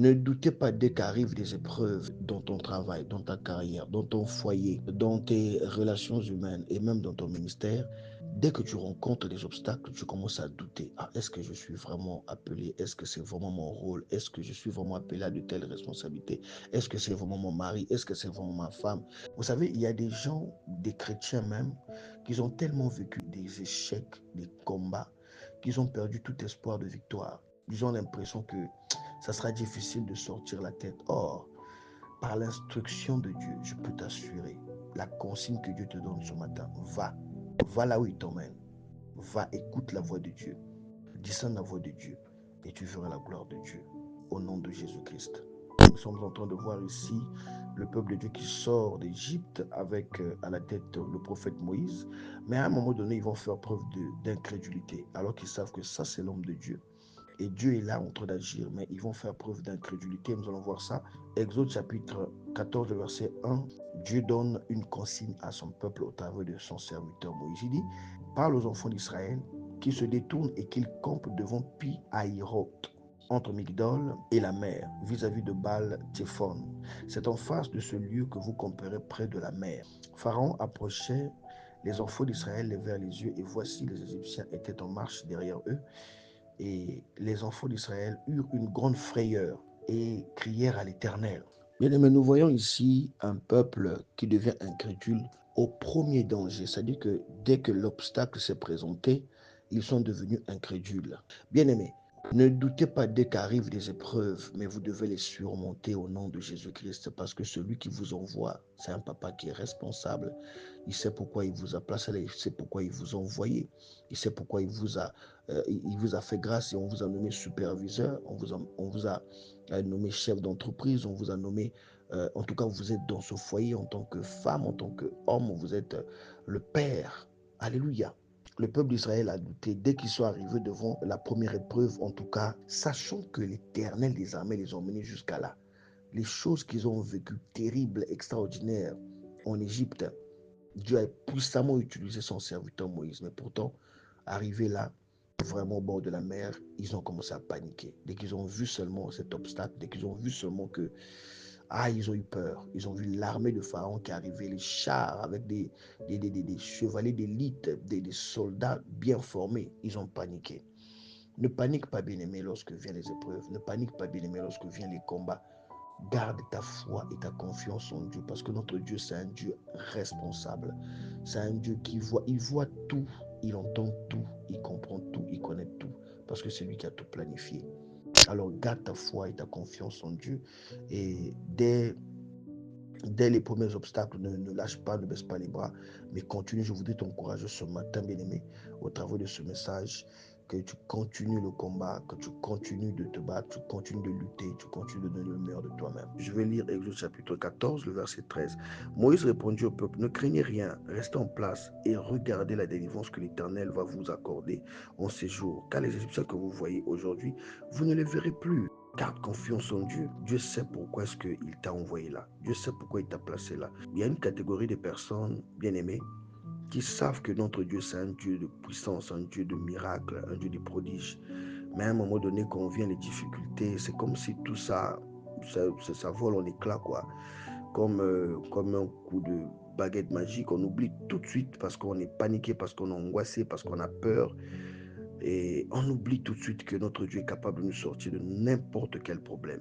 Ne doutez pas dès qu'arrivent des épreuves dans ton travail, dans ta carrière, dans ton foyer, dans tes relations humaines et même dans ton ministère. Dès que tu rencontres des obstacles, tu commences à douter. Ah, est-ce que je suis vraiment appelé? Est-ce que c'est vraiment mon rôle? Est-ce que je suis vraiment appelé à de telles responsabilités? Est-ce que c'est vraiment mon mari? Est-ce que c'est vraiment ma femme? Vous savez, il y a des gens, des chrétiens même, qui ont tellement vécu des échecs, des combats, qu'ils ont perdu tout espoir de victoire. Ils ont l'impression que ça sera difficile de sortir la tête. Or, par l'instruction de Dieu, je peux t'assurer, la consigne que Dieu te donne ce matin, va là où il t'emmène. Va, écoute la voix de Dieu, discerne la voix de Dieu et tu verras la gloire de Dieu au nom de Jésus-Christ. Nous sommes en train de voir ici le peuple de Dieu qui sort d'Égypte avec à la tête le prophète Moïse, mais à un moment donné, ils vont faire preuve d'incrédulité alors qu'ils savent que ça, c'est l'homme de Dieu. Et Dieu est là en train d'agir, mais ils vont faire preuve d'incrédulité. Nous allons voir ça. Exode chapitre 14, verset 1. Dieu donne une consigne à son peuple au travers de son serviteur Moïse. Il dit, parle aux enfants d'Israël qui se détournent et qu'ils campent devant Pi-Hahiroth, entre Migdol et la mer, vis-à-vis de Baal-Théphon. C'est en face de ce lieu que vous camperez près de la mer. Pharaon approchait, les enfants d'Israël levèrent les yeux et voici les Égyptiens étaient en marche derrière eux. Et les enfants d'Israël eurent une grande frayeur et crièrent à l'Éternel. Bien aimé, nous voyons ici un peuple qui devient incrédule au premier danger. C'est-à-dire que dès que l'obstacle s'est présenté, ils sont devenus incrédules. Bien aimé, ne doutez pas dès qu'arrivent des épreuves, mais vous devez les surmonter au nom de Jésus-Christ parce que celui qui vous envoie, c'est un papa qui est responsable. Il sait pourquoi il vous a placé là, il sait pourquoi il vous a envoyé, il sait pourquoi il vous a fait grâce et on vous a nommé superviseur, on vous a nommé chef d'entreprise, on vous a nommé, en tout cas vous êtes dans ce foyer en tant que femme, en tant qu'homme, vous êtes le père. Alléluia. Le peuple d'Israël a douté dès qu'ils sont arrivés devant la première épreuve, en tout cas, sachant que l'Éternel des armées les a emmenés jusqu'à là. Les choses qu'ils ont vécues terribles, extraordinaires en Égypte, Dieu a puissamment utilisé son serviteur Moïse. Mais pourtant, arrivé là, vraiment au bord de la mer, ils ont commencé à paniquer. Dès qu'ils ont vu seulement cet obstacle, dès qu'ils ont vu seulement que, ils ont eu peur. Ils ont vu l'armée de Pharaon qui arrivait, les chars avec des chevaliers d'élite, des soldats bien formés. Ils ont paniqué. Ne panique pas, bien-aimé, lorsque viennent les épreuves. Ne panique pas, bien-aimé, lorsque viennent les combats. Garde ta foi et ta confiance en Dieu parce que notre Dieu, c'est un Dieu responsable. C'est un Dieu qui voit, il voit tout, il entend tout, il comprend tout, il connaît tout parce que c'est lui qui a tout planifié. Alors garde ta foi et ta confiance en Dieu et dès les premiers obstacles, ne lâche pas, ne baisse pas les bras, mais continue. Je voudrais t'encourager ce matin, bien-aimé, au travers de ce message, que tu continues le combat, que tu continues de te battre, tu continues de lutter, tu continues de donner le meilleur de toi-même. Je vais lire Exode chapitre 14, le verset 13. Moïse répondit au peuple, ne craignez rien, restez en place et regardez la délivrance que l'Éternel va vous accorder en ces jours. Car les Égyptiens que vous voyez aujourd'hui, vous ne les verrez plus. Garde confiance en Dieu. Dieu sait pourquoi est-ce qu'il t'a envoyé là. Dieu sait pourquoi il t'a placé là. Il y a une catégorie de personnes, bien aimées, qui savent que notre Dieu, c'est un Dieu de puissance, un Dieu de miracles, un Dieu de prodiges. Mais à un moment donné, quand vient les difficultés, c'est comme si tout ça vole en éclats, quoi. Comme un coup de baguette magique. On oublie tout de suite parce qu'on est paniqué, parce qu'on est angoissé, parce qu'on a peur. Et on oublie tout de suite que notre Dieu est capable de nous sortir de n'importe quel problème.